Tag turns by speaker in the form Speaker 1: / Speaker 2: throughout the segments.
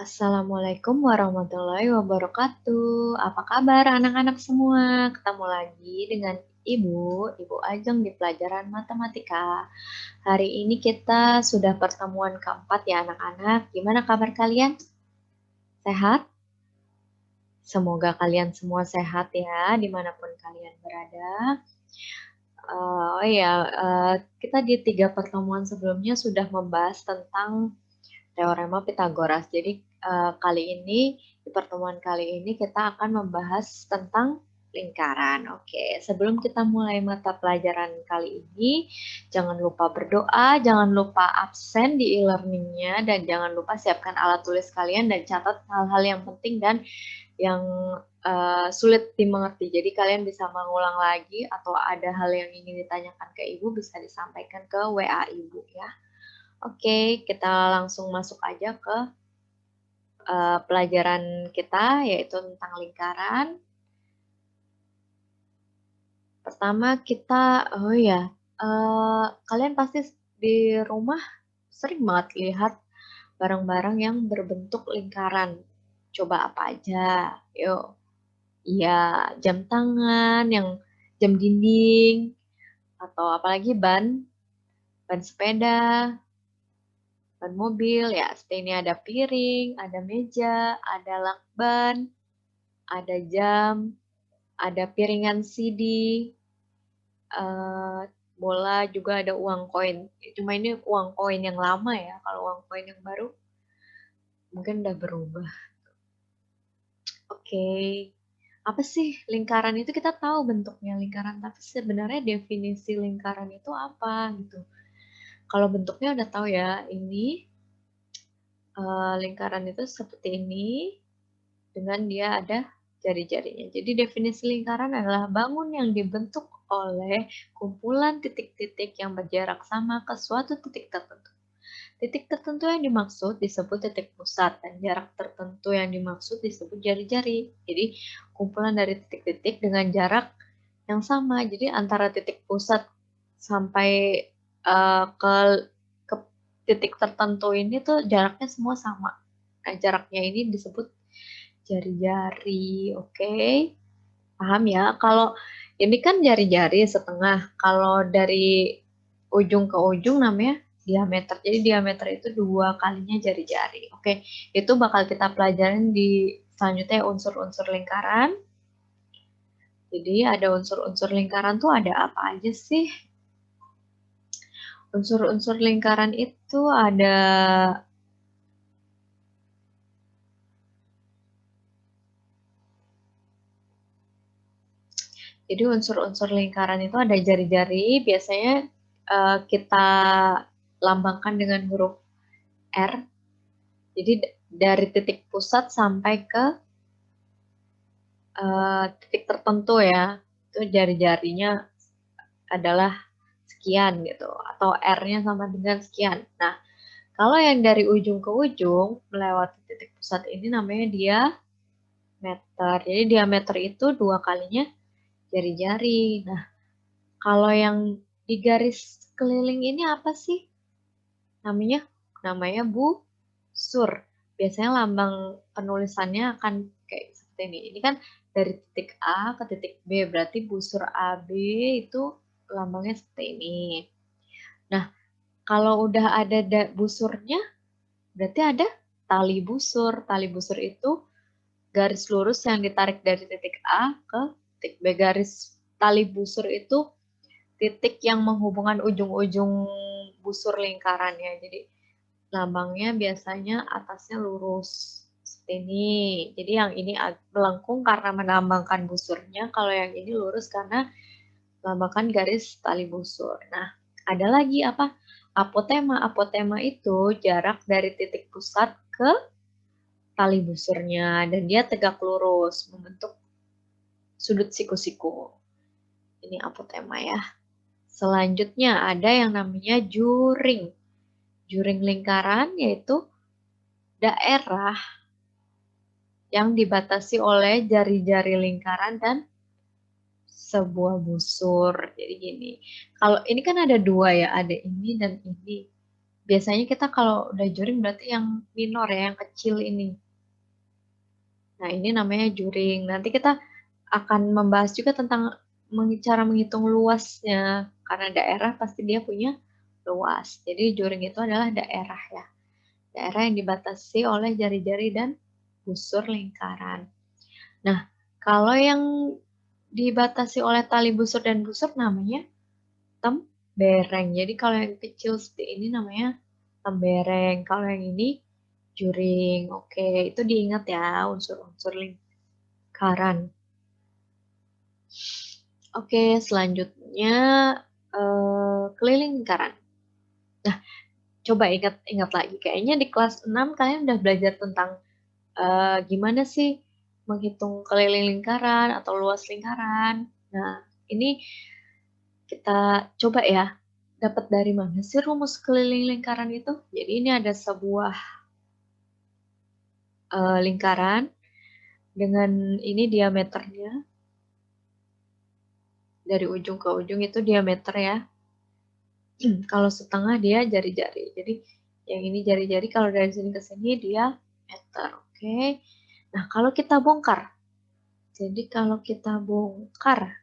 Speaker 1: Assalamualaikum warahmatullahi wabarakatuh. Apa kabar anak-anak semua? Ketemu lagi dengan Ibu Ajeng di pelajaran matematika. Hari ini kita sudah pertemuan keempat ya anak-anak. Gimana kabar kalian? Sehat? Semoga kalian semua sehat ya, dimanapun kalian berada. Oh ya, kita di 3 pertemuan sebelumnya sudah membahas tentang teorema Pitagoras. Jadi kali ini di pertemuan kali ini kita akan membahas tentang lingkaran. Oke, sebelum kita mulai mata pelajaran kali ini, jangan lupa berdoa, jangan lupa absen di e-learningnya, dan jangan lupa siapkan alat tulis kalian dan catat hal-hal yang penting dan yang sulit dimengerti. Jadi kalian bisa mengulang lagi atau ada hal yang ingin ditanyakan ke Ibu bisa disampaikan ke WA Ibu ya. Oke, kita langsung masuk aja ke pelajaran kita, yaitu tentang lingkaran. Pertama kita, kalian pasti di rumah sering banget lihat barang-barang yang berbentuk lingkaran. Coba apa aja? Yuk. Iya, jam tangan, jam dinding, atau apalagi ban sepeda, ban mobil ya. Seperti ini ada piring, ada meja, ada lakban, ada jam, ada piringan CD, bola, juga ada uang koin. Cuma ini uang koin yang lama ya. Kalau uang koin yang baru mungkin udah berubah. Oke. Apa sih lingkaran itu? Kita tahu bentuknya lingkaran, tapi sebenarnya definisi lingkaran itu apa gitu. Kalau bentuknya udah tahu ya, ini lingkaran itu seperti ini dengan dia ada jari-jarinya. Jadi definisi lingkaran adalah bangun yang dibentuk oleh kumpulan titik-titik yang berjarak sama ke suatu titik tertentu. Titik tertentu yang dimaksud disebut titik pusat dan jarak tertentu yang dimaksud disebut jari-jari. Jadi kumpulan dari titik-titik dengan jarak yang sama. Jadi antara titik pusat sampai ke titik tertentu ini tuh jaraknya semua sama. Nah, jaraknya ini disebut jari-jari. Oke, paham ya? Kalau ini kan jari-jari setengah. Kalau dari ujung ke ujung namanya diameter. Jadi diameter itu 2 kalinya jari-jari. Oke, itu bakal kita pelajarin di selanjutnya unsur-unsur lingkaran. Jadi ada unsur-unsur lingkaran tuh ada apa aja sih? Unsur-unsur lingkaran itu ada Jadi unsur-unsur lingkaran itu ada jari-jari, biasanya kita lambangkan dengan huruf R. Jadi dari titik pusat sampai ke titik tertentu ya, itu jari-jarinya adalah sekian gitu, atau R-nya sama dengan sekian. Nah, kalau yang dari ujung ke ujung melewati titik pusat ini namanya diameter. Jadi diameter itu 2 kalinya jari-jari. Nah, kalau yang di garis keliling ini apa sih? Namanya busur. Biasanya lambang penulisannya akan kayak seperti ini. Ini kan dari titik A ke titik B, berarti busur AB itu lambangnya seperti ini. Nah, kalau udah ada busurnya, berarti ada tali busur. Tali busur itu garis lurus yang ditarik dari titik A ke titik B. Garis tali busur itu titik yang menghubungkan ujung-ujung busur lingkarannya. Jadi lambangnya biasanya atasnya lurus seperti ini. Jadi yang ini melengkung karena melambangkan busurnya, kalau yang ini lurus karena melambangkan garis tali busur. Nah, ada lagi apa? Apotema. Apotema itu jarak dari titik pusat ke tali busurnya dan dia tegak lurus membentuk sudut siku-siku. Ini apotema ya. Selanjutnya ada yang namanya juring. Juring lingkaran yaitu daerah yang dibatasi oleh jari-jari lingkaran dan sebuah busur. Jadi gini, kalau ini kan ada 2 ya, ada ini dan ini. Biasanya kita kalau udah juring berarti yang minor ya, yang kecil ini. Nah, ini namanya juring. Nanti kita akan membahas juga tentang cara menghitung luasnya. Karena daerah pasti dia punya luas. Jadi juring itu adalah daerah ya. Daerah yang dibatasi oleh jari-jari dan busur lingkaran. Nah, kalau yang dibatasi oleh tali busur dan busur namanya tembereng. Jadi kalau yang kecil seperti ini namanya tembereng. Kalau yang ini juring. Oke, itu diingat ya unsur-unsur lingkaran. Oke, selanjutnya keliling lingkaran. Nah, coba ingat lagi. Kayaknya di kelas 6 kalian udah belajar tentang gimana sih menghitung keliling lingkaran atau luas lingkaran. Nah, ini kita coba ya, dapat dari mana sih rumus keliling lingkaran itu? Jadi ini ada sebuah lingkaran dengan ini diameternya. Dari ujung ke ujung itu diameter ya. Kalau setengah dia jari-jari. Jadi yang ini jari-jari, kalau dari sini ke sini dia meter. Oke. Nah, kalau kita bongkar. Jadi kalau kita bongkar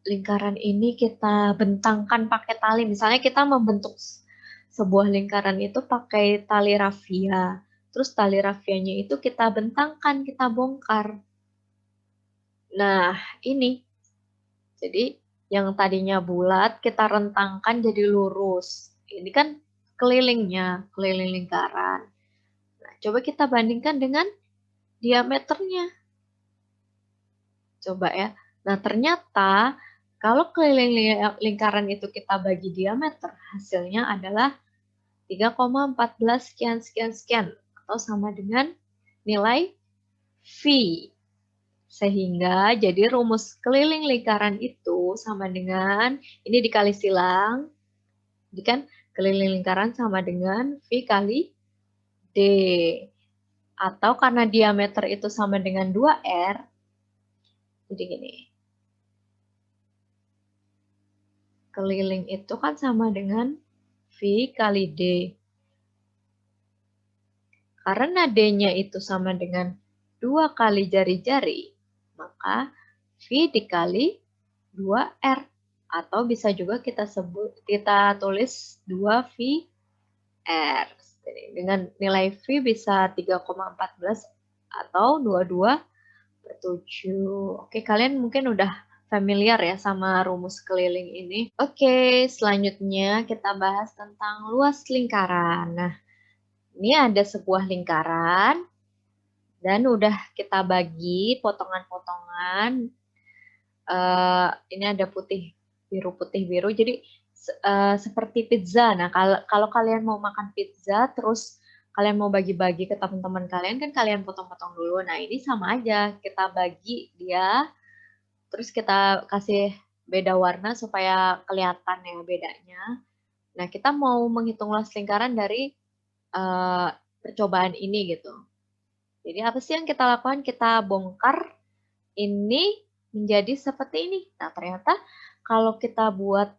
Speaker 1: lingkaran ini kita bentangkan pakai tali. Misalnya kita membentuk sebuah lingkaran itu pakai tali rafia. Terus tali rafianya itu kita bentangkan, kita bongkar. Nah, ini. Jadi yang tadinya bulat kita rentangkan jadi lurus. Ini kan kelilingnya, keliling lingkaran. Nah, coba kita bandingkan dengan diameternya. Coba ya. Nah, ternyata kalau keliling lingkaran itu kita bagi diameter, hasilnya adalah 3,14 sekian sekian sekian atau sama dengan nilai V. Sehingga jadi rumus keliling lingkaran itu sama dengan ini dikali silang. Jadi kan keliling lingkaran sama dengan V kali D. Atau karena diameter itu sama dengan 2R, jadi gini. Keliling itu kan sama dengan V kali D. Karena D-nya itu sama dengan 2 kali jari-jari, maka V dikali 2R. Atau bisa juga kita tulis 2VR. Dengan nilai V bisa 3,14 atau 22/7. Oke, kalian mungkin udah familiar ya sama rumus keliling ini. Oke, selanjutnya kita bahas tentang luas lingkaran. Nah, ini ada sebuah lingkaran dan udah kita bagi potongan-potongan. Ini ada putih biru. Jadi seperti pizza. Nah, kalau kalian mau makan pizza, terus kalian mau bagi-bagi ke teman-teman kalian, kan kalian potong-potong dulu. Nah, ini sama aja. Kita bagi dia, terus kita kasih beda warna supaya kelihatan ya bedanya. Nah, kita mau menghitung luas lingkaran dari percobaan ini gitu. Jadi apa sih yang kita lakukan? Kita bongkar ini menjadi seperti ini. Nah, ternyata kalau kita buat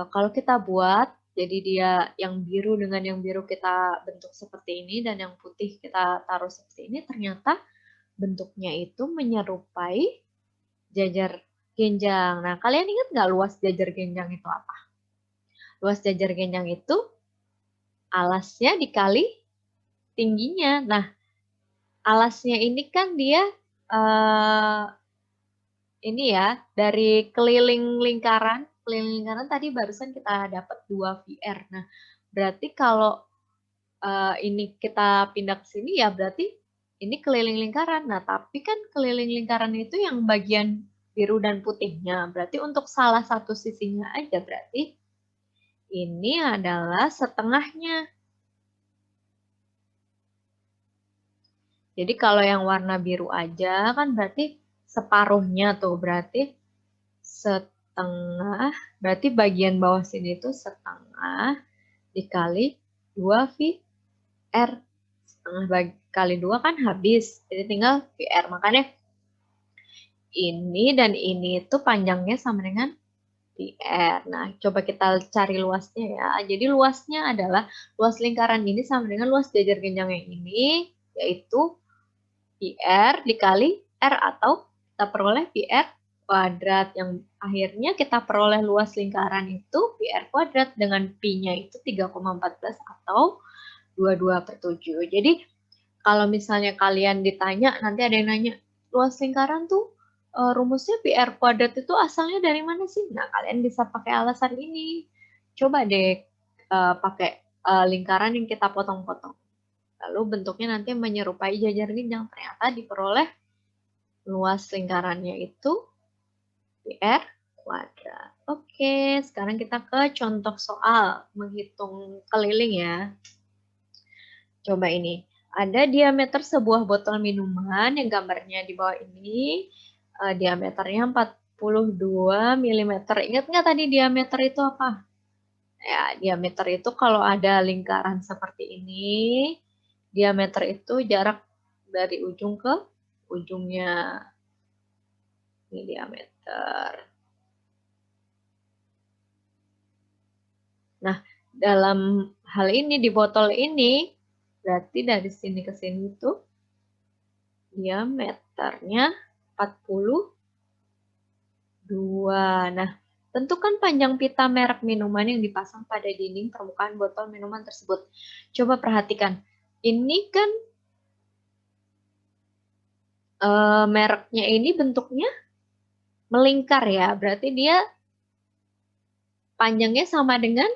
Speaker 1: kalau kita buat jadi dia yang biru dengan yang biru kita bentuk seperti ini dan yang putih kita taruh seperti ini, ternyata bentuknya itu menyerupai jajar genjang. Nah, kalian ingat nggak luas jajar genjang itu apa? Luas jajar genjang itu alasnya dikali tingginya. Nah, alasnya ini kan dia ini ya, dari keliling lingkaran tadi barusan kita dapat 2 VR. Nah, berarti kalau ini kita pindah ke sini ya berarti ini keliling lingkaran. Nah, tapi kan keliling lingkaran itu yang bagian biru dan putihnya. Berarti untuk salah satu sisinya aja berarti ini adalah setengahnya. Jadi kalau yang warna biru aja kan berarti separuhnya tuh, berarti setengah, berarti bagian bawah sini tuh setengah dikali 2 VR. Setengah kali 2 kan habis, jadi tinggal VR. Makanya ini dan ini itu panjangnya sama dengan PR. Nah, coba kita cari luasnya ya. Jadi luasnya adalah luas lingkaran ini sama dengan luas jajar genjang yang ini, yaitu PR dikali R atau kita peroleh PR kuadrat. Yang akhirnya kita peroleh luas lingkaran itu PR kuadrat dengan Pi-nya itu 3,14 atau 22/7. Jadi kalau misalnya kalian ditanya, nanti ada yang nanya, luas lingkaran tuh rumusnya PR kuadrat itu asalnya dari mana sih? Nah, kalian bisa pakai alasan ini. Coba deh pakai lingkaran yang kita potong-potong. Lalu bentuknya nanti menyerupai jajar genjang. Ternyata diperoleh luas lingkarannya itu PR kuadrat. Oke, sekarang kita ke contoh soal menghitung keliling ya. Coba ini. Ada diameter sebuah botol minuman yang gambarnya di bawah ini. Diameternya 42 mm. Ingat nggak tadi diameter itu apa? Ya, diameter itu kalau ada lingkaran seperti ini, diameter itu jarak dari ujung ke ujungnya. Ini diameter. Nah, dalam hal ini di botol ini, berarti dari sini ke sini itu diameternya 42. Nah, tentukan panjang pita merek minuman yang dipasang pada dinding permukaan botol minuman tersebut. Coba perhatikan. Ini kan mereknya ini bentuknya melingkar ya. Berarti dia panjangnya sama dengan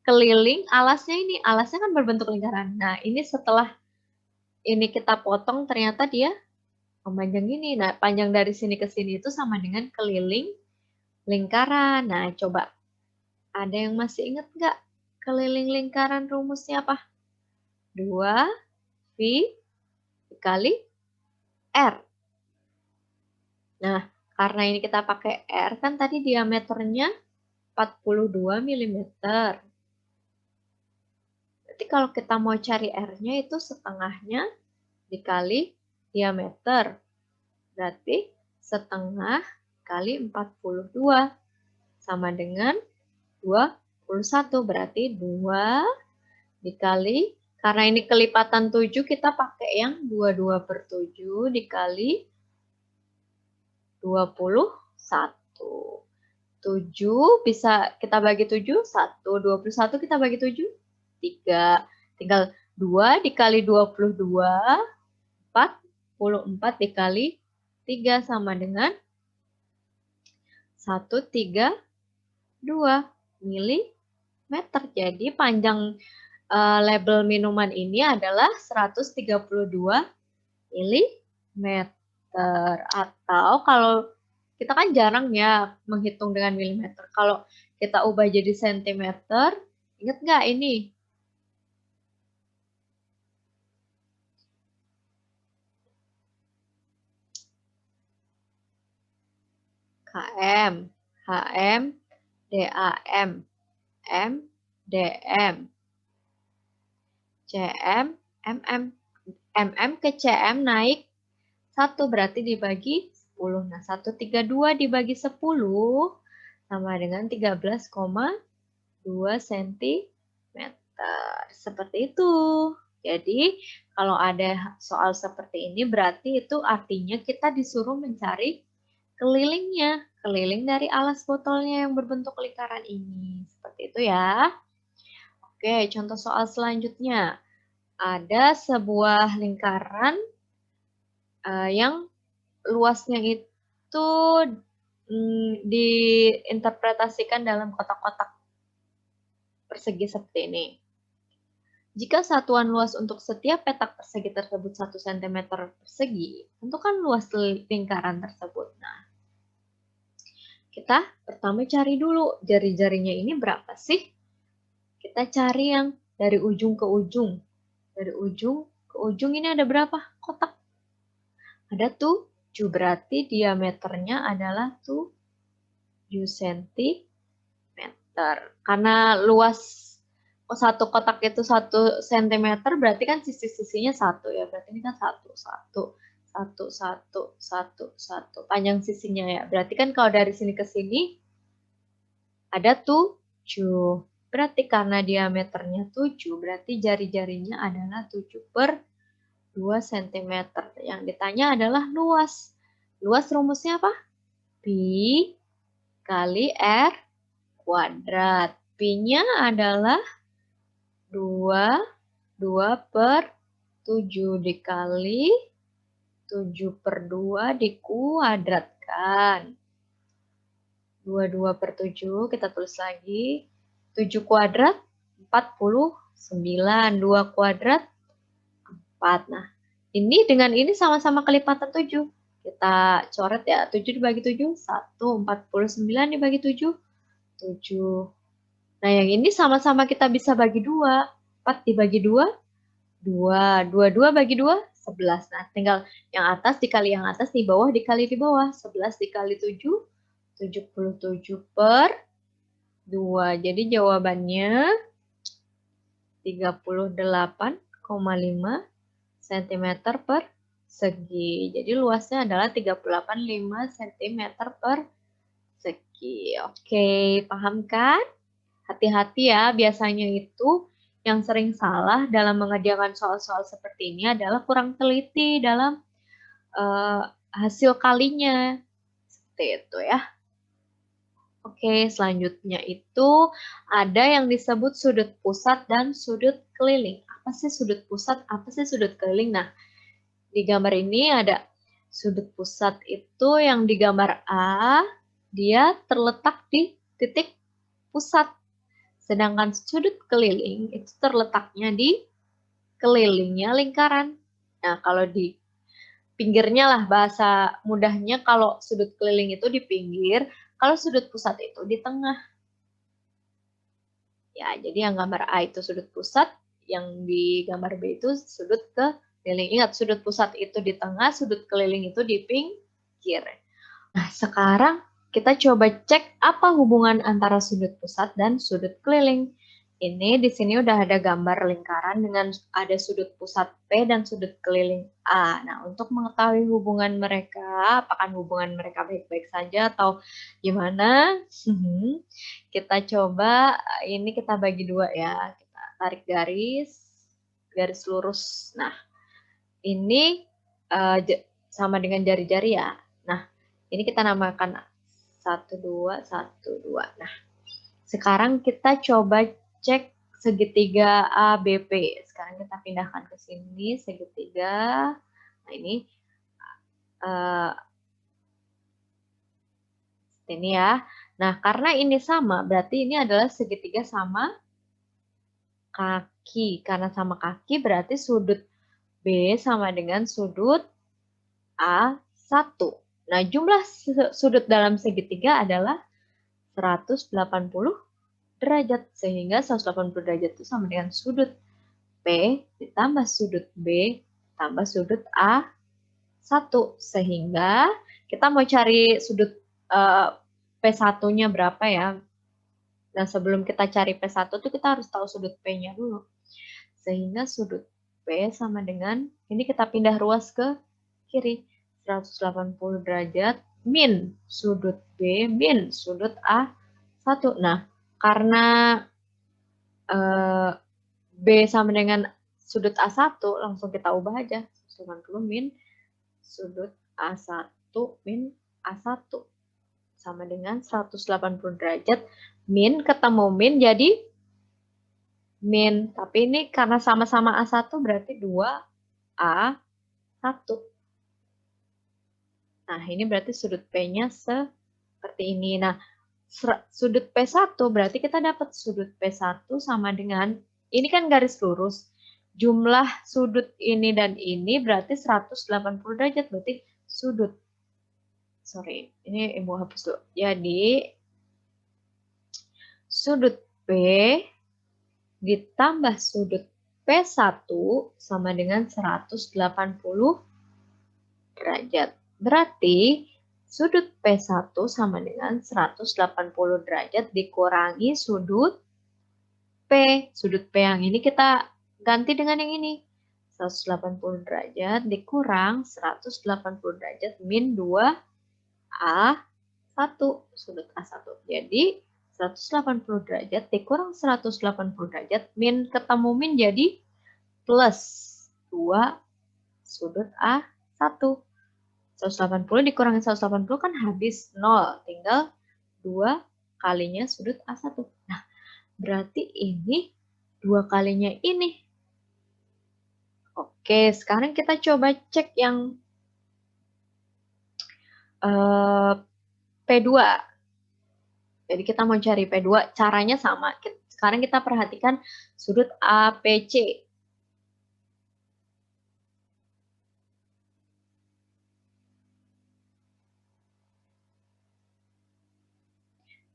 Speaker 1: keliling alasnya ini. Alasnya kan berbentuk lingkaran. Nah, ini setelah ini kita potong ternyata dia panjang ini. Nah, panjang dari sini ke sini itu sama dengan keliling lingkaran. Nah, coba. Ada yang masih ingat nggak? Keliling lingkaran rumusnya apa? 2V dikali R. Nah, karena ini kita pakai R, kan tadi diameternya 42 mm. Berarti kalau kita mau cari R-nya itu setengahnya dikali diameter. Berarti setengah kali 42 sama dengan 21. Berarti 2 dikali, karena ini kelipatan 7, kita pakai yang 22/7 dikali 21. 7 bisa kita bagi 7, 1. 21 kita bagi 7, 3. Tinggal 2 dikali 22, 44 dikali 3 sama dengan 132 mm. Jadi panjang label minuman ini adalah 132 mm. Atau kalau kita kan jarang ya menghitung dengan milimeter. Kalau kita ubah jadi sentimeter, ingat nggak ini? km, hm, dam, m, dm, cm, mm. mm ke cm naik 1 berarti dibagi 10. Nah, 132 dibagi 10 sama dengan 13,2 cm. Seperti itu. Jadi, kalau ada soal seperti ini berarti itu artinya kita disuruh mencari kelilingnya. Keliling dari alas botolnya yang berbentuk lingkaran ini. Seperti itu ya. Oke, contoh soal selanjutnya. Ada sebuah lingkaran yang luasnya itu diinterpretasikan dalam kotak-kotak persegi seperti ini. Jika satuan luas untuk setiap petak persegi tersebut 1 cm persegi, tentukan luas lingkaran tersebut. Nah, kita pertama cari dulu jari-jarinya ini berapa sih? Kita cari yang dari ujung ke ujung. Dari ujung ke ujung ini ada berapa kotak? Ada 7, berarti diameternya adalah 7 cm. Karena luas satu kotak itu 1 cm, berarti kan sisi-sisinya 1 ya. Berarti ini kan 1, 1, 1, 1, 1, 1. Panjang sisinya ya. Berarti kan kalau dari sini ke sini ada 7. Berarti karena diameternya 7, berarti jari-jarinya adalah 7/2 cm. Yang ditanya adalah luas. Luas rumusnya apa? Pi kali R kuadrat. Pi-nya adalah 2/7 dikali 7/2 dikuadratkan. 22/7 kita tulis lagi. 7 kuadrat 49. 2 kuadrat 4. Nah, ini dengan ini sama-sama kelipatan 7. Kita coret ya. 7 dibagi 7, 1. 49 dibagi 7, 7. Nah, yang ini sama-sama kita bisa bagi 2. 4 dibagi 2, 2. 22 bagi 2, 11. Nah, tinggal yang atas dikali yang atas, di bawah dikali di bawah. 11 dikali 7, 77/2. Jadi jawabannya 38,5 cm persegi. Jadi luasnya adalah 38,5 cm persegi. Oke, paham kan? Hati-hati ya, biasanya itu yang sering salah dalam mengerjakan soal-soal seperti ini adalah kurang teliti dalam hasil kalinya. Seperti itu ya. Oke, selanjutnya itu ada yang disebut sudut pusat dan sudut keliling. Apa sih sudut pusat? Apa sih sudut keliling? Nah, di gambar ini ada sudut pusat itu yang di gambar A, dia terletak di titik pusat. Sedangkan sudut keliling itu terletaknya di kelilingnya lingkaran. Nah, kalau di pinggirnya lah, bahasa mudahnya kalau sudut keliling itu di pinggir, kalau sudut pusat itu di tengah. Ya, jadi yang gambar A itu sudut pusat, yang di gambar B itu sudut keliling. Ingat, sudut pusat itu di tengah, sudut keliling itu di pinggir. Nah, sekarang kita coba cek apa hubungan antara sudut pusat dan sudut keliling. Ini di sini udah ada gambar lingkaran dengan ada sudut pusat P dan sudut keliling A. Nah, untuk mengetahui hubungan mereka, apakah hubungan mereka baik-baik saja atau gimana? Kita coba, ini kita bagi dua ya. Kita tarik garis lurus. Nah, ini sama dengan jari-jari ya. Nah, ini kita namakan 1, 2, 1, 2. Nah, sekarang kita coba cek segitiga ABP. Sekarang kita pindahkan ke sini, segitiga. Nah, ini ya. Nah, karena ini sama, berarti ini adalah segitiga sama kaki. Karena sama kaki, berarti sudut B sama dengan sudut A1. Nah, jumlah sudut dalam segitiga adalah 180 derajat. Sehingga 180 derajat itu sama dengan sudut P ditambah sudut B tambah sudut A1. Sehingga kita mau cari sudut P1-nya berapa ya. Nah, sebelum kita cari P1 tuh kita harus tahu sudut P-nya dulu. Sehingga sudut P sama dengan, ini kita pindah ruas ke kiri. 180 derajat min sudut B min sudut A1. Nah, karena B sama dengan sudut A1, langsung kita ubah aja. 180 min sudut A1 min A1. Sama dengan 180 derajat. Min ketemu min jadi min. Tapi ini karena sama-sama A1 berarti 2A1. Nah, ini berarti sudut P-nya seperti ini. Nah, sudut P1 berarti kita dapat sudut P1 sama dengan, ini kan garis lurus. Jumlah sudut ini dan ini berarti 180 derajat. Berarti sudut. Sorry, ini Ibu hapus dulu. Jadi, sudut P ditambah sudut P1 sama dengan 180 derajat. Berarti sudut P1 sama dengan 180 derajat dikurangi sudut P. Sudut P yang ini kita ganti dengan yang ini. 180 derajat dikurang 180 derajat min 2A1. Sudut A1. Jadi 180 derajat dikurang 180 derajat, min ketemu min jadi plus 2 sudut A1. 180 dikurangi 180 kan habis 0, tinggal 2 kalinya sudut A1. Nah, berarti ini 2 kalinya ini. Oke, sekarang kita coba cek yang P2. Jadi kita mau cari P2, caranya sama. Sekarang kita perhatikan sudut APC.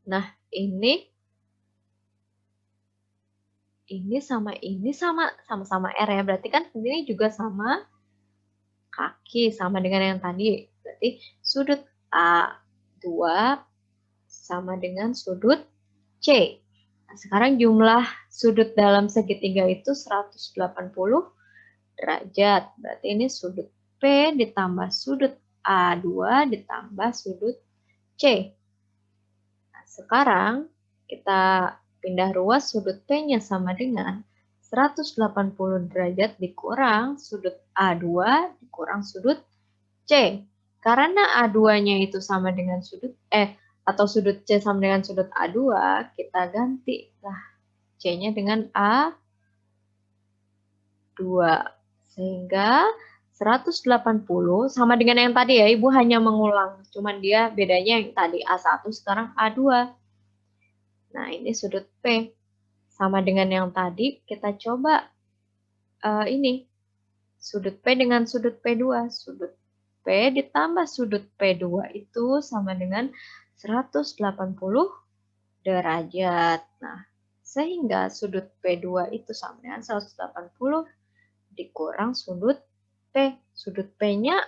Speaker 1: Nah, ini sama-sama R ya. Berarti kan ini juga sama kaki, sama dengan yang tadi. Berarti sudut A2 sama dengan sudut C. Nah, sekarang jumlah sudut dalam segitiga itu 180 derajat. Berarti ini sudut P ditambah sudut A2 ditambah sudut C. Nah, sekarang kita pindah ruas, sudut P-nya sama dengan 180 derajat dikurang sudut A2 dikurang sudut C. Karena A2-nya itu sama dengan sudut atau sudut C sama dengan sudut A2, kita ganti lah C-nya dengan A2. Sehingga 180 sama dengan yang tadi ya, Ibu hanya mengulang. Cuman dia bedanya yang tadi A1 sekarang A2. Nah, ini sudut P. Sama dengan yang tadi, kita coba ini. Sudut P dengan sudut P2. Sudut P ditambah sudut P2 itu sama dengan 180 derajat. Nah, sehingga sudut P2 itu sama dengan 180 dikurang sudut P. Sudut P-nya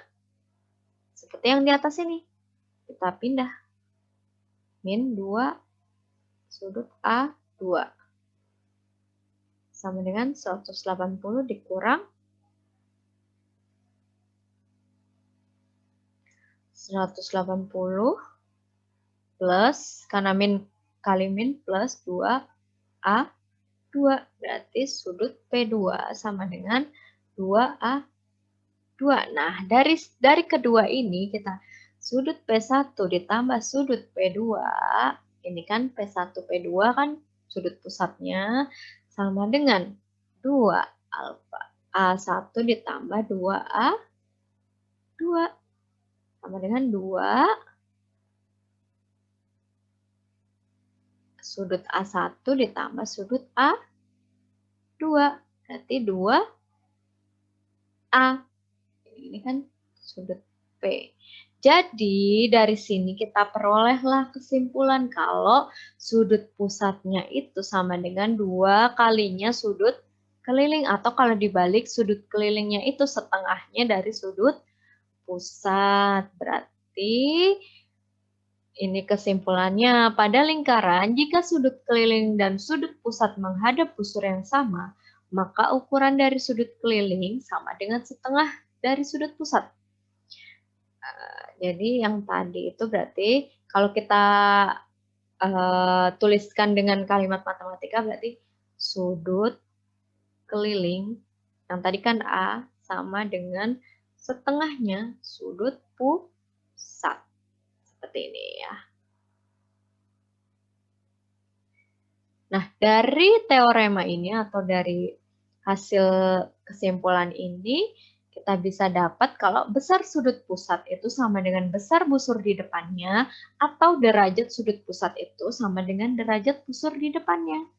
Speaker 1: seperti yang di atas ini. Kita pindah. Min 2 sudut A2. Sama dengan 180 dikurang 180 plus, karena min kali min plus 2A2. Berarti sudut P2 sama dengan 2A2. Nah, dari kedua ini kita sudut P1 ditambah sudut P2. Ini kan P1 P2 kan sudut pusatnya sama dengan 2 alfa A1 ditambah 2A2 sama dengan 2 sudut A1 ditambah sudut A2. Berarti 2A. Ini kan sudut P. Jadi dari sini kita perolehlah kesimpulan kalau sudut pusatnya itu sama dengan 2 kalinya sudut keliling, atau kalau dibalik sudut kelilingnya itu setengahnya dari sudut pusat. Berarti ini kesimpulannya, pada lingkaran jika sudut keliling dan sudut pusat menghadap busur yang sama, maka ukuran dari sudut keliling sama dengan setengah dari sudut pusat. Jadi yang tadi itu berarti kalau kita tuliskan dengan kalimat matematika berarti sudut keliling yang tadi kan A sama dengan setengahnya sudut pusat. Seperti ini ya. Nah, dari teorema ini atau dari hasil kesimpulan ini, kita bisa dapat kalau besar sudut pusat itu sama dengan besar busur di depannya, atau derajat sudut pusat itu sama dengan derajat busur di depannya.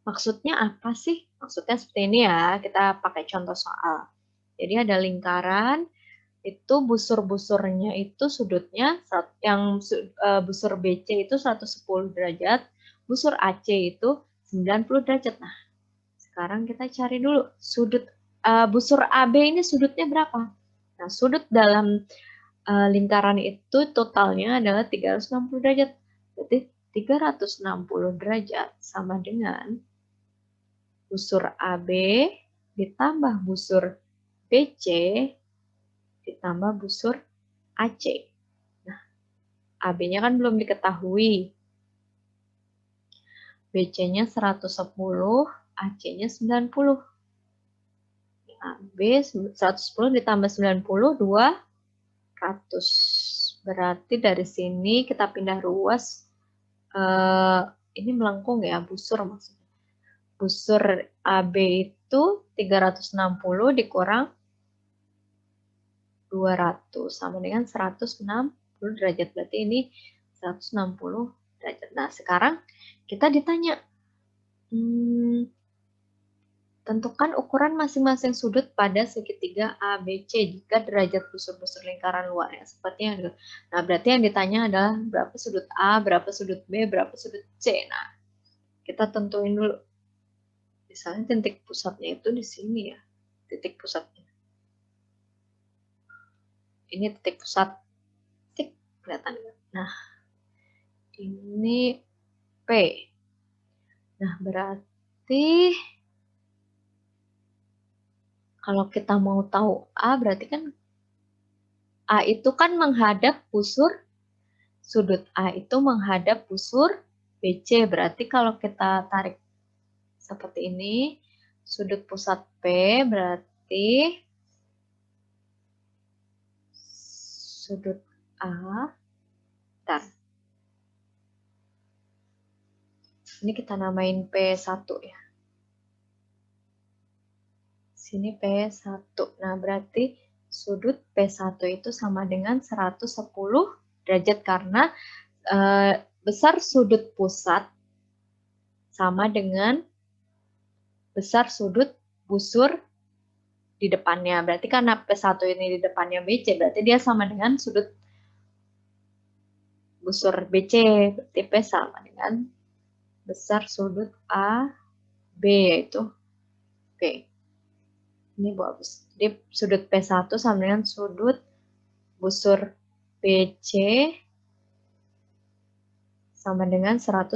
Speaker 1: Maksudnya apa sih? Maksudnya seperti ini ya, kita pakai contoh soal. Jadi ada lingkaran, itu busur-busurnya itu sudutnya, yang busur BC itu 110 derajat, busur AC itu 90 derajat. Nah, sekarang kita cari dulu sudut busur AB ini sudutnya berapa? Nah, sudut dalam lingkaran itu totalnya adalah 360 derajat. Berarti 360 derajat sama dengan busur AB ditambah busur BC ditambah busur AC. Nah, AB-nya kan belum diketahui. BC-nya 110, AC-nya 90. AB 110 ditambah 90, 200. Berarti dari sini kita pindah ruas. Ini melengkung ya, busur maksudnya. Busur AB itu 360 dikurang 200 sama dengan 160 derajat. Berarti ini 160 derajat. Nah, sekarang kita ditanya, tentukan ukuran masing-masing sudut pada segitiga ABC jika derajat busur-busur lingkaran luarnya seperti yang dulu. Nah, berarti yang ditanya adalah berapa sudut A, berapa sudut B, berapa sudut C. Nah, kita tentuin dulu. Misalnya titik pusatnya itu di sini ya. Titik pusatnya. Ini titik pusat. Titik, kelihatan. Nah, ini P. Nah, berarti kalau kita mau tahu A, berarti kan A itu kan menghadap busur, sudut A itu menghadap busur BC. Berarti kalau kita tarik seperti ini, sudut pusat P berarti sudut A, bentar. Ini kita namain P1 ya. Sini P1. Nah, berarti sudut P1 itu sama dengan 110 derajat karena besar sudut pusat sama dengan besar sudut busur di depannya. Berarti karena P1 ini di depannya BC, berarti dia sama dengan sudut busur BC. Berarti P sama dengan besar sudut A, B, yaitu P. Ini bagus. Jadi sudut P1 sama dengan sudut busur BC sama dengan 110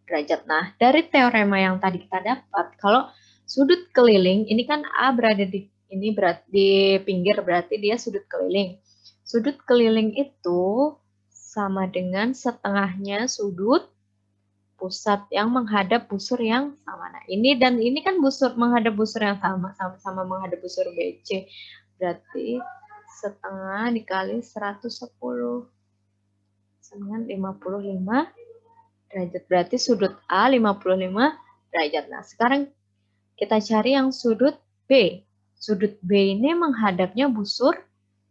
Speaker 1: derajat. Nah, dari teorema yang tadi kita dapat, kalau sudut keliling, ini kan A berada di ini di pinggir, berarti dia sudut keliling. Sudut keliling itu sama dengan setengahnya sudut pusat yang menghadap busur yang sama. Nah, ini dan ini kan busur menghadap busur yang sama-sama menghadap busur BC. Berarti setengah dikali 110 dengan 55 derajat. Berarti sudut A 55 derajat. Nah, sekarang kita cari yang sudut B. Sudut B ini menghadapnya busur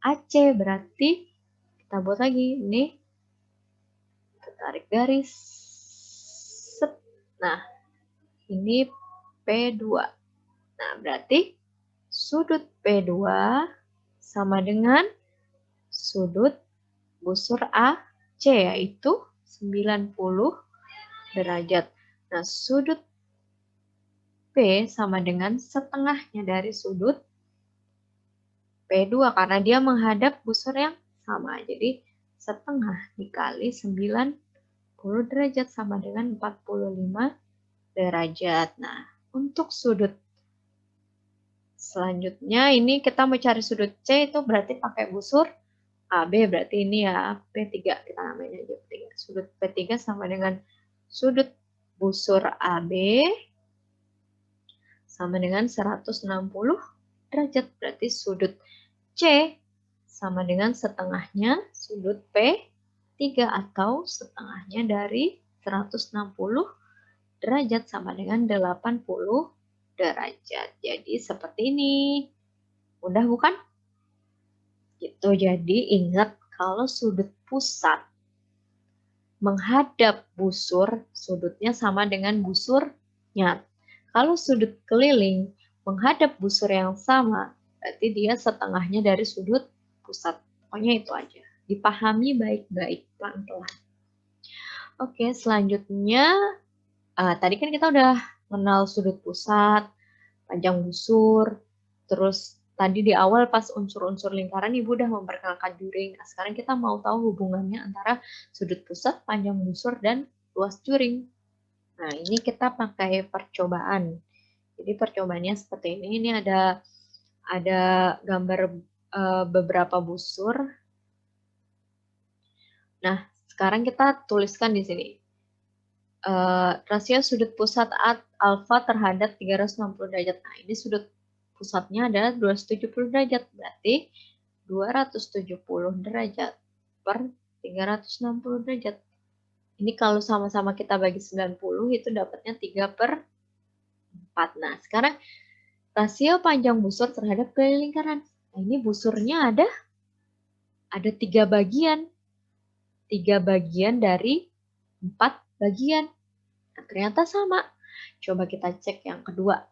Speaker 1: AC. Berarti kita buat lagi. Ini kita tarik garis. Nah, ini P2. Nah, berarti sudut P2 sama dengan sudut busur AC, yaitu 90 derajat. Nah, sudut P sama dengan setengahnya dari sudut P2 karena dia menghadap busur yang sama. Jadi, setengah dikali 90 derajat sama dengan 45 derajat. Nah, untuk sudut selanjutnya ini kita mau cari sudut C itu berarti pakai busur AB, berarti ini ya P3 kita namanya aja P3. Sudut P3 sama dengan sudut busur AB sama dengan 160 derajat. Berarti sudut C sama dengan setengahnya sudut P3 atau setengahnya dari 160 derajat sama dengan 80 derajat. Jadi seperti ini. Mudah bukan? Gitu. Jadi ingat kalau sudut pusat menghadap busur, sudutnya sama dengan busurnya. Kalau sudut keliling menghadap busur yang sama, berarti dia setengahnya dari sudut pusat. Pokoknya itu aja. Dipahami baik-baik, pelan-pelan. Oke, selanjutnya, tadi kan kita udah mengenal sudut pusat, panjang busur, terus tadi di awal pas unsur-unsur lingkaran Ibu udah memperkenalkan juring. Nah, sekarang kita mau tahu hubungannya antara sudut pusat, panjang busur, dan luas juring. Nah, ini kita pakai percobaan. Jadi percobaannya seperti ini. Ini ada gambar beberapa busur. Nah, sekarang kita tuliskan di sini. rasio sudut pusat alfa terhadap 360 derajat. Nah, ini sudut pusatnya adalah 270 derajat. Berarti 270 derajat per 360 derajat. Ini kalau sama-sama kita bagi 90, itu dapatnya 3/4. Nah, sekarang rasio panjang busur terhadap keliling lingkaran. Nah, ini busurnya ada 3 bagian. 3 bagian dari 4 bagian. Nah, ternyata sama. Coba kita cek yang kedua.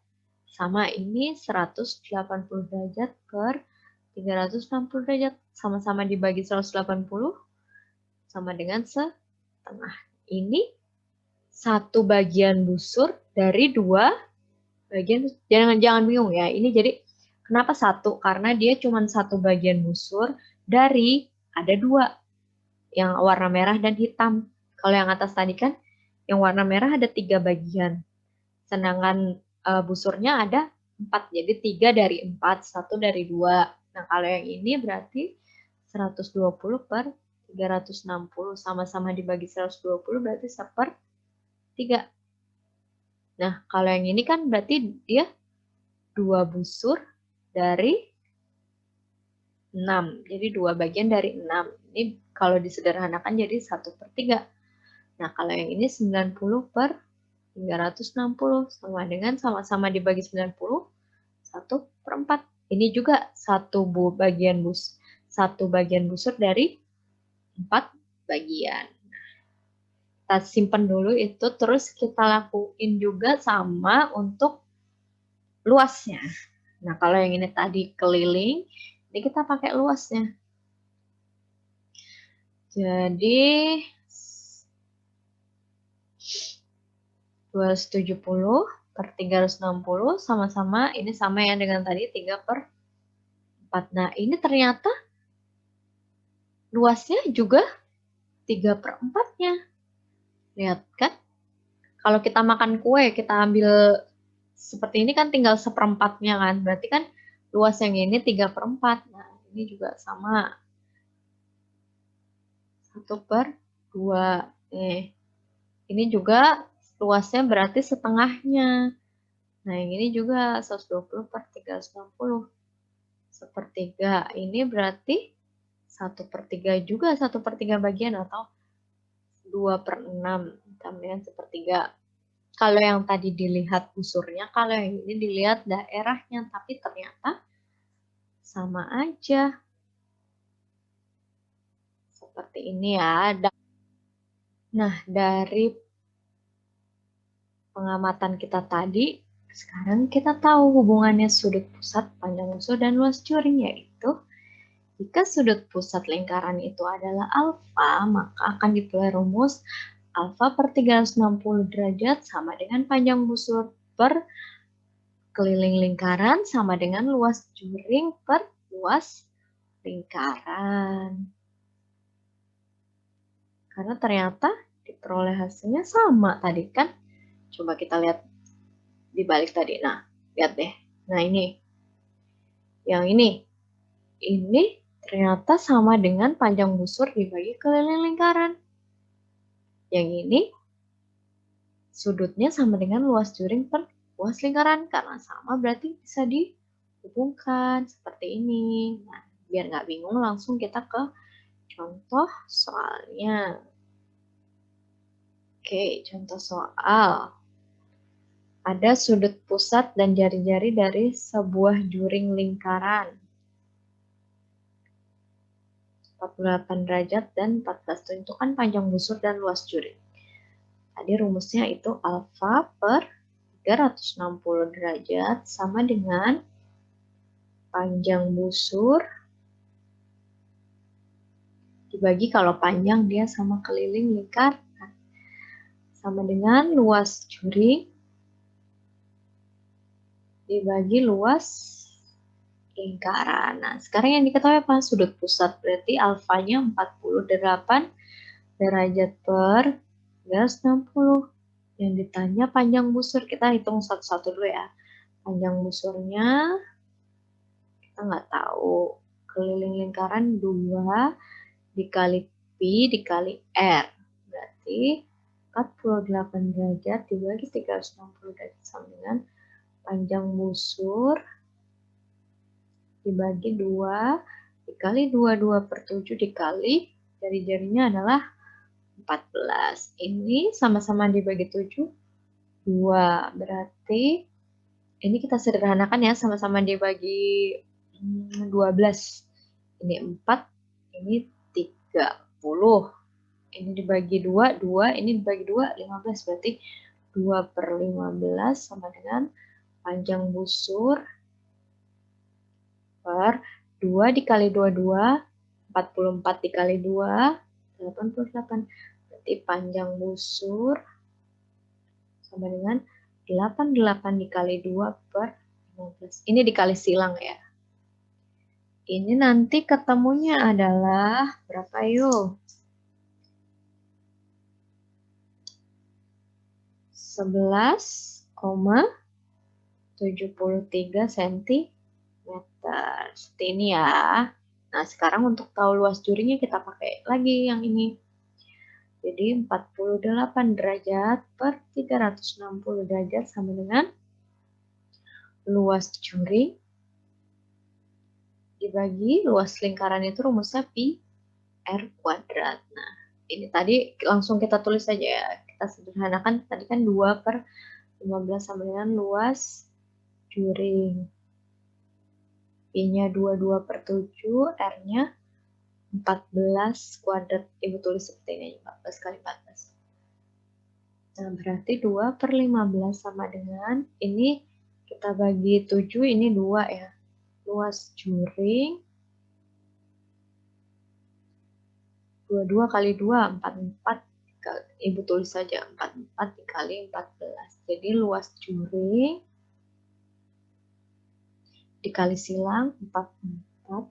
Speaker 1: Sama, ini 180 derajat per 360 derajat. Sama-sama dibagi 180, sama dengan setengah. Ini satu bagian busur dari 2 bagian. Jangan bingung ya. Ini jadi kenapa 1? Karena dia cuma 1 bagian busur dari ada 2. Yang warna merah dan hitam. Kalau yang atas tadi kan yang warna merah ada 3 bagian. Sedangkan busurnya ada 4. Jadi 3 dari 4, 1 dari 2. Nah, kalau yang ini berarti 120 per 360. Sama-sama dibagi 120 berarti 1/3. Nah, kalau yang ini kan berarti dia 2 busur dari 6. Jadi 2 bagian dari 6. Ini kalau disederhanakan jadi 1/3. Nah, kalau yang ini 90 per 360 sama dengan sama-sama dibagi 90, 1/4. Ini juga satu bagian busur dari 4 bagian. Kita simpan dulu itu, terus kita lakuin juga sama untuk luasnya. Nah, kalau yang ini tadi keliling, ini kita pakai luasnya. Jadi 270 per 360 sama-sama, ini sama ya dengan tadi 3/4. Nah, ini ternyata luasnya juga 3/4-nya. Lihat kan? Kalau kita makan kue, kita ambil seperti ini kan tinggal 1/4-nya kan. Berarti kan luas yang ini 3/4. Nah, ini juga sama. 1/2. Ini juga luasnya berarti setengahnya. Nah, yang ini juga 120 per 360. 1/3. Ini berarti 1/3 juga, 1/3 bagian atau 2/6 tambahan 1/3. Kalau yang tadi dilihat busurnya, kalau yang ini dilihat daerahnya, tapi ternyata sama aja. Seperti ini ya. Nah, dari pengamatan kita tadi, sekarang kita tahu hubungannya sudut pusat, panjang busur, dan luas juring, yaitu jika sudut pusat lingkaran itu adalah alfa, maka akan diperoleh rumus alfa per 360 derajat sama dengan panjang busur per keliling lingkaran sama dengan luas juring per luas lingkaran. Karena ternyata diperoleh hasilnya sama tadi kan. Coba kita lihat di balik tadi. Nah, lihat deh. Nah, ini. Yang ini. Ini ternyata sama dengan panjang busur dibagi keliling lingkaran. Yang ini sudutnya sama dengan luas juring per luas lingkaran. Karena sama berarti bisa dihubungkan seperti ini. Nah, biar nggak bingung langsung kita ke contoh soalnya. Oke, contoh soal. Ada sudut pusat dan jari-jari dari sebuah juring lingkaran. 48 derajat dan 14. Tentukan panjang busur dan luas juring. Tadi rumusnya itu alfa per 360 derajat sama dengan panjang busur dibagi kalau panjang dia sama keliling lingkaran. Sama dengan luas juring dibagi luas lingkaran. Nah, sekarang yang diketahui apa? Sudut pusat. Berarti alfanya 48 derajat per 360. Yang ditanya panjang busur. Kita hitung satu-satu dulu ya. Panjang busurnya kita nggak tahu. Keliling lingkaran 2 dikali Pi dikali R. Berarti 48 derajat dibagi 360 derajat sama dengan panjang busur dibagi 2 dikali 22/7 dikali jari-jarinya adalah 14. Ini sama-sama dibagi 7, 2. Berarti ini kita sederhanakan ya, sama-sama dibagi 12. Ini 4, ini 30. Ini dibagi 2, 2. Ini dibagi 2, 15. Berarti 2/15 sama dengan panjang busur per 2 dikali 22, 44 dikali 2, 88. Berarti panjang busur sama dengan 88 dikali 2 per 15. Ini dikali silang ya. Ini nanti ketemunya adalah berapa yuk? 11,73 cm. Seperti ini ya. Nah, sekarang untuk tahu luas jurinya kita pakai lagi yang ini. Jadi 48 derajat per 360 derajat sama dengan luas juri dibagi luas lingkaran itu rumusnya pi r kuadrat. Nah, ini tadi langsung kita tulis saja ya. Kita sederhanakan tadi kan 2/15 sama dengan luas juri. Pi-nya 22/7, R-nya 14 kuadrat. Ibu tulis seperti ini, 14 kali 14. Nah, berarti 2/15 sama dengan, ini kita bagi 7, ini 2 ya. Luas juring, 22 kali 2, 44. Ibu tulis saja, 44 dikali 14. Jadi luas juring dikali silang, 44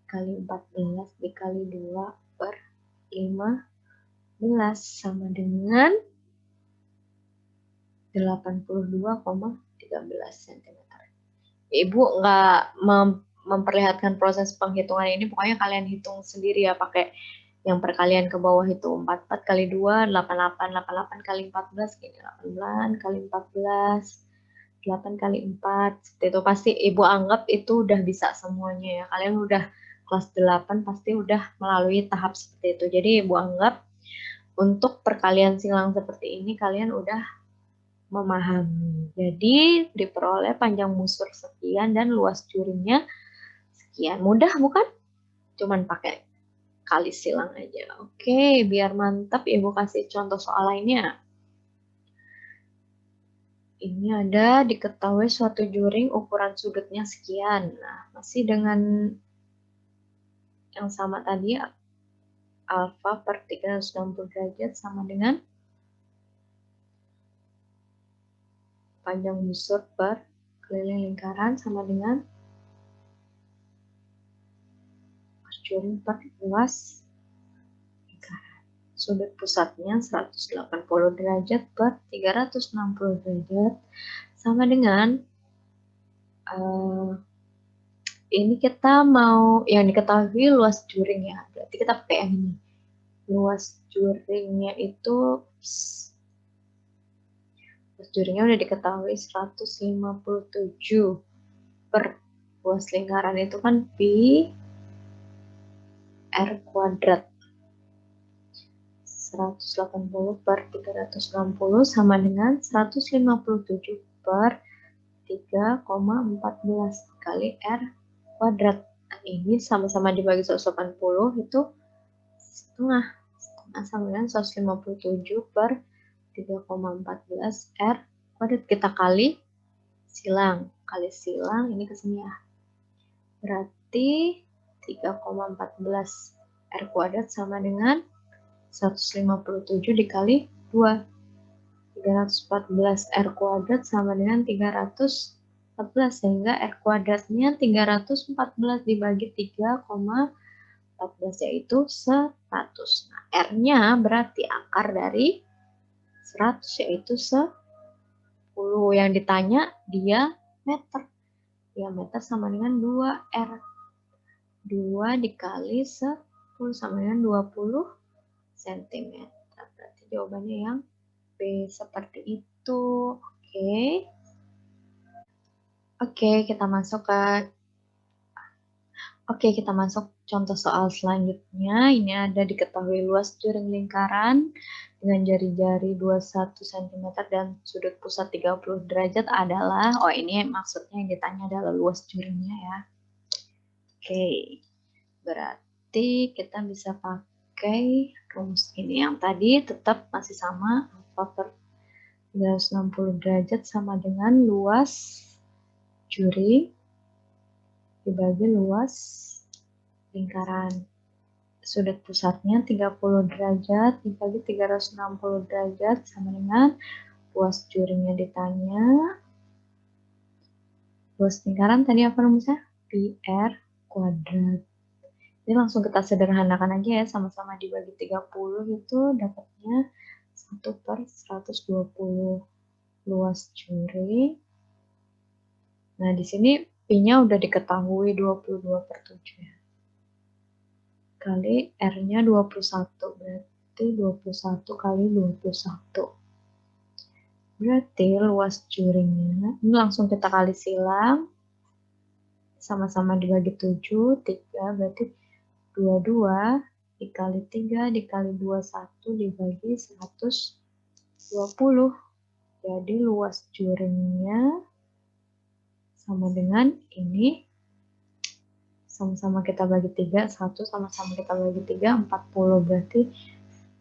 Speaker 1: kali 14 dikali 2 per 15 sama dengan 82,13 cm. Ibu nggak memperlihatkan proses penghitungan ini, pokoknya kalian hitung sendiri ya, pakai yang perkalian ke bawah itu. 44 kali 2, 88, 88 kali 14, gini, 88 kali 14, 8 kali 4, seperti itu. Pasti ibu anggap itu udah bisa semuanya ya, kalian udah kelas 8 pasti udah melalui tahap seperti itu. Jadi ibu anggap untuk perkalian silang seperti ini kalian udah memahami. Jadi diperoleh panjang busur sekian dan luas juringnya sekian. Mudah bukan? Cuman pakai kali silang aja. Oke, biar mantap ibu kasih contoh soal lainnya. Ini ada diketahui suatu juring ukuran sudutnya sekian. Nah, masih dengan yang sama tadi, alfa per 360 derajat sama dengan panjang busur per keliling lingkaran sama dengan juring per luas lingkaran. Sudut pusatnya 180 derajat per 360 derajat sama dengan ini kita mau yang diketahui luas juring ya. Berarti kita pakai yang ini. Luas juringnya itu udah diketahui 157 per luas lingkaran itu kan pi r kuadrat. 180 per 360 sama dengan 157 per 3,14 kali r kuadrat. Nah, ini sama-sama dibagi 180 itu setengah sama dengan 157 per 3,14 r kuadrat. Kita kali silang ini ke sini ya. Berarti 3,14 r kuadrat sama dengan 157 dikali 2. 314 r kuadrat sama dengan 314, sehingga r kuadratnya 314 dibagi 3,14 yaitu 100. Nah, r-nya berarti akar dari 100 yaitu 10. Yang ditanya diameter. Diameter sama dengan 2R. 2 dikali 10 sama dengan 20 cm. Berarti jawabannya yang seperti itu. Oke, kita masuk contoh soal selanjutnya. Ini ada diketahui luas jaring lingkaran dengan jari-jari 21 cm dan sudut pusat 30 derajat adalah, ini maksudnya yang ditanya adalah luas jaringnya ya. Oke, berarti kita bisa pakai rumus ini. Yang tadi tetap masih sama, alfa per 360 derajat sama dengan luas jaring dibagi luas lingkaran. Sudut pusatnya 30 derajat dibagi 360 derajat sama dengan luas jaringnya ditanya. Luas lingkaran tadi apa rumusnya? PR kuadrat. Ini langsung kita sederhanakan aja ya, sama-sama dibagi 30 itu dapatnya 1 per 120 luas jaring. Nah, di sini P-nya udah diketahui 22 per 7 ya. Kali R-nya 21, berarti 21 kali 21. Berarti luas jaringnya, ini langsung kita kali silang, sama-sama dibagi 7, 3, berarti 22 dikali 3 dikali 21 dibagi 120. Jadi luas jaringnya sama dengan ini, sama-sama kita bagi 3, 1 sama-sama kita bagi 3, 40, berarti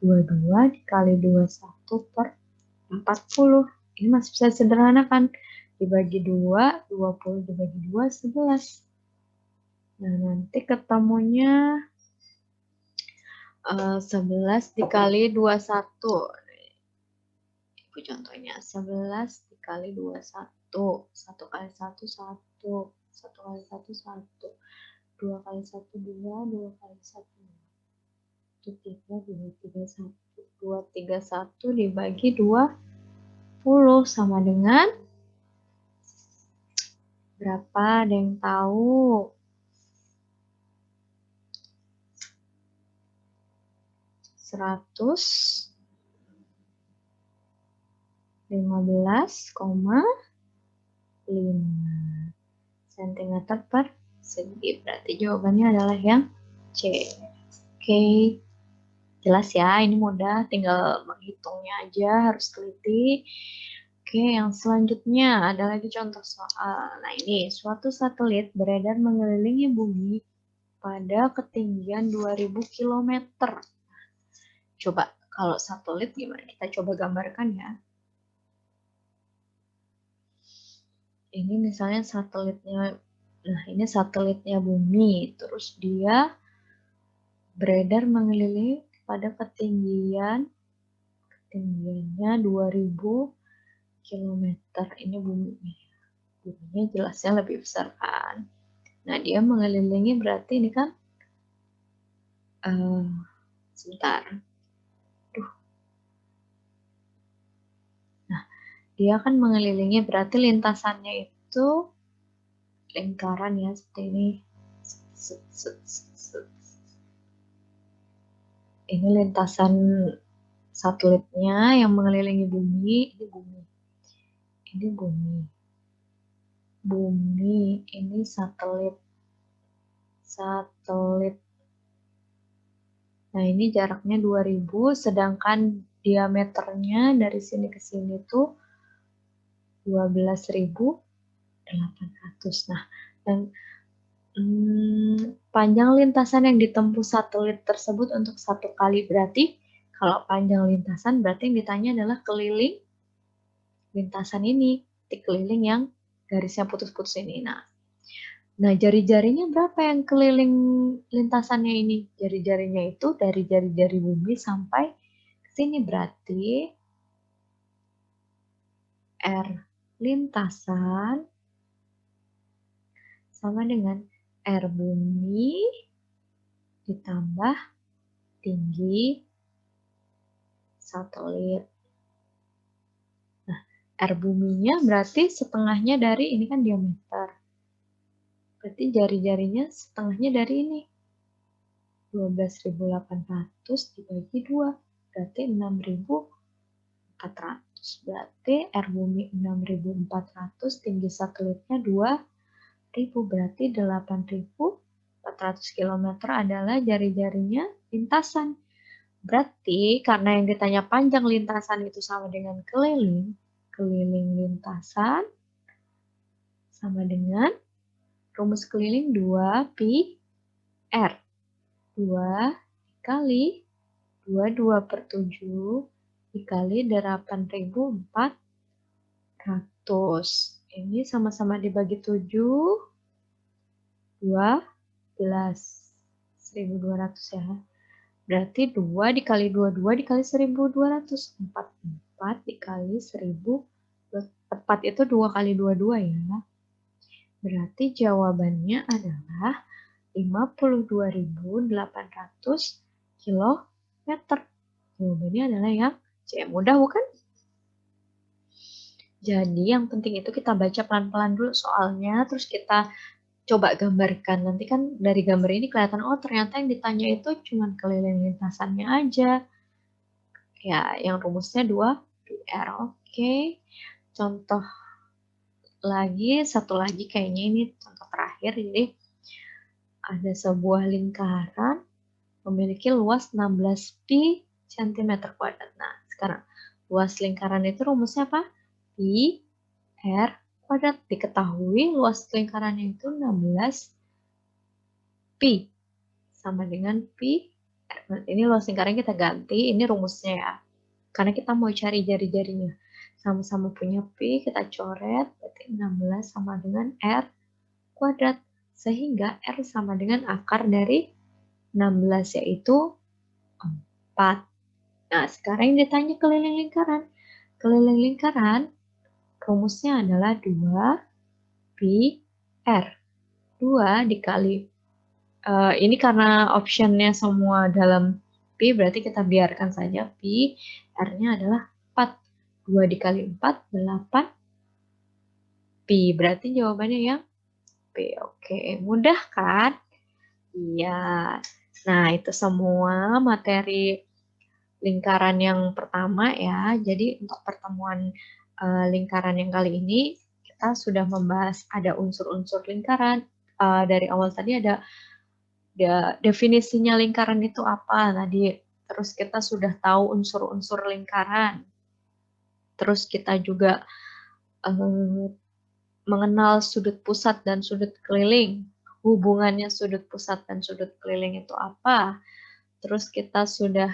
Speaker 1: 22 dikali 21 per 40. Ini masih bisa sederhanakan. Dibagi 2, 20 dibagi 2, 11. Nah, nanti ketemunya 11 dikali 21. Itu contohnya 11 dikali 21. 1 kali 1, 1. 1 kali 1, 1. 2 kali 1, 2. 2 kali 1, 2. 3, 2, 3, 1. 2, 3, 1 dibagi 20 sama dengan berapa? Ada yang tahu? 115,5 cm per segi. Berarti jawabannya adalah yang C. Oke, jelas ya, ini mudah, tinggal menghitungnya aja, harus teliti. Oke, yang selanjutnya ada lagi contoh soal. Nah, ini suatu satelit beredar mengelilingi bumi pada ketinggian 2000 km. Coba kalau satelit gimana? Kita coba gambarkan ya. Ini misalnya satelitnya, nah ini satelitnya bumi, terus dia beredar mengelilingi pada ketinggiannya 2000 km. Ini buminya jelasnya lebih besar kan. Nah, dia mengelilingi berarti ini kan sebentar. Nah, dia kan mengelilingi berarti lintasannya itu lingkaran ya, seperti ini. Ini lintasan satelitnya yang mengelilingi bumi. Ini bumi. Ini bumi. Bumi, ini satelit. Nah, ini jaraknya 2000, sedangkan diameternya dari sini ke sini tuh 12.800. Nah, dan panjang lintasan yang ditempuh satelit tersebut untuk 1 kali, berarti kalau panjang lintasan berarti yang ditanya adalah keliling lintasan ini, titik keliling yang garisnya putus-putus ini. Nah, jari-jarinya berapa yang keliling lintasannya ini? Jari-jarinya itu dari jari-jari bumi sampai ke sini, berarti R lintasan sama dengan R bumi ditambah tinggi satelit. Nah, R buminya berarti setengahnya dari ini kan diameter. Berarti jari-jarinya setengahnya dari ini. 12.800 dibagi 2. Berarti 6.400. 400. Berarti R bumi 6.400, tinggi satelitnya 2.000. Berarti 8.400 km adalah jari-jarinya lintasan. Berarti karena yang ditanya panjang lintasan itu sama dengan keliling, keliling lintasan sama dengan rumus keliling 2pi R. 2 dikali 22/7 dikali 8.400. Ini sama-sama dibagi 7, 12, 1.200 ya. Berarti 2 dikali 22 dikali 1.200. 4 dikali 1.000. Tepat itu 2 kali 22 ya. Berarti jawabannya adalah 52.800 kilometer. Jawabannya adalah yang C. Mudah bukan? Jadi yang penting itu kita baca pelan-pelan dulu soalnya, terus kita coba gambarkan. Nanti kan dari gambar ini kelihatan, oh ternyata yang ditanya itu cuma keliling lintasannya aja. Ya, yang rumusnya 2πr. Oke. Contoh lagi, satu lagi kayaknya ini contoh terakhir. Jadi ada sebuah lingkaran memiliki luas 16 pi cm². Nah, sekarang luas lingkaran itu rumusnya apa? Pi R kuadrat. Diketahui luas lingkarannya itu 16 pi sama dengan pi R. Ini luas lingkaran kita ganti, ini rumusnya ya. Karena kita mau cari jari-jarinya. Sama-sama punya pi, kita coret, berarti 16 sama dengan R kuadrat. Sehingga R sama dengan akar dari 16, yaitu 4. Nah, sekarang yang ditanya keliling lingkaran. Keliling lingkaran, rumusnya adalah 2pi R. 2 dikali, ini karena optionnya semua dalam pi, berarti kita biarkan saja pi, R-nya adalah 4. 2 dikali 4, 8 pi. Berarti jawabannya yang P. Oke, mudah kan? Iya. Nah, itu semua materi lingkaran yang pertama ya. Jadi untuk pertemuan lingkaran yang kali ini kita sudah membahas ada unsur-unsur lingkaran. Dari awal tadi ada definisinya lingkaran itu apa tadi. Terus kita sudah tahu unsur-unsur lingkaran. Terus kita juga mengenal sudut pusat dan sudut keliling. Hubungannya sudut pusat dan sudut keliling itu apa? Terus kita sudah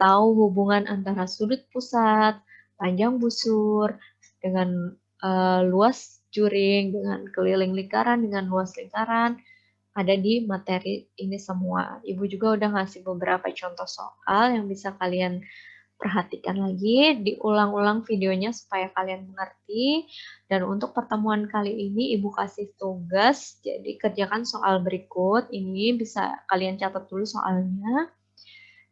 Speaker 1: tahu hubungan antara sudut pusat, panjang busur, dengan luas juring, dengan keliling lingkaran, dengan luas lingkaran, ada di materi ini semua. Ibu juga udah ngasih beberapa contoh soal yang bisa kalian perhatikan lagi, diulang-ulang videonya supaya kalian mengerti. Dan untuk pertemuan kali ini Ibu kasih tugas, jadi kerjakan soal berikut. Ini bisa kalian catat dulu soalnya.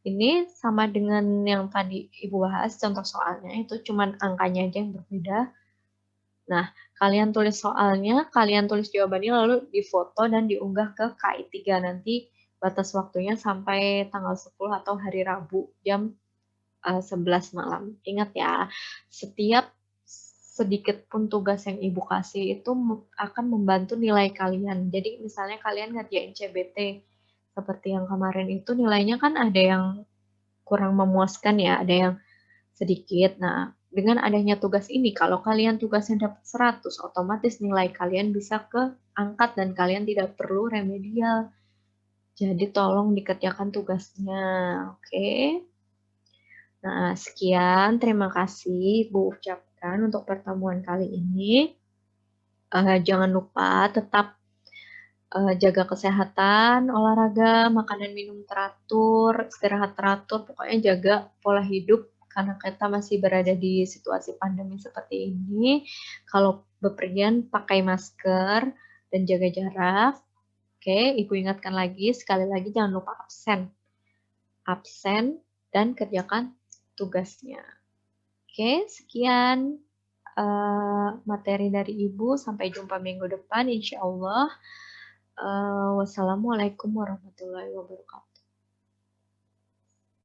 Speaker 1: Ini sama dengan yang tadi Ibu bahas, contoh soalnya itu cuman angkanya aja yang berbeda. Nah, kalian tulis soalnya, kalian tulis jawabannya, lalu difoto dan diunggah ke KI3. Nanti batas waktunya sampai tanggal 10 atau hari Rabu jam 11 malam. Ingat ya, setiap sedikit pun tugas yang Ibu kasih itu akan membantu nilai kalian. Jadi misalnya kalian ngerjain CBT, seperti yang kemarin itu nilainya kan ada yang kurang memuaskan ya, ada yang sedikit. Nah, dengan adanya tugas ini, kalau kalian tugasnya dapat 100, otomatis nilai kalian bisa keangkat dan kalian tidak perlu remedial. Jadi tolong dikerjakan tugasnya, oke? Nah, sekian. Terima kasih Ibu ucapkan untuk pertemuan kali ini. Jangan lupa tetap jaga kesehatan, olahraga, makanan minum teratur, istirahat teratur, pokoknya jaga pola hidup karena kita masih berada di situasi pandemi seperti ini. Kalau bepergian pakai masker dan jaga jarak. Oke, Ibu ingatkan lagi, sekali lagi jangan lupa absen. Absen dan kerjakan tugasnya. Oke, sekian materi dari Ibu. Sampai jumpa minggu depan, insya Allah. Wassalamualaikum warahmatullahi wabarakatuh.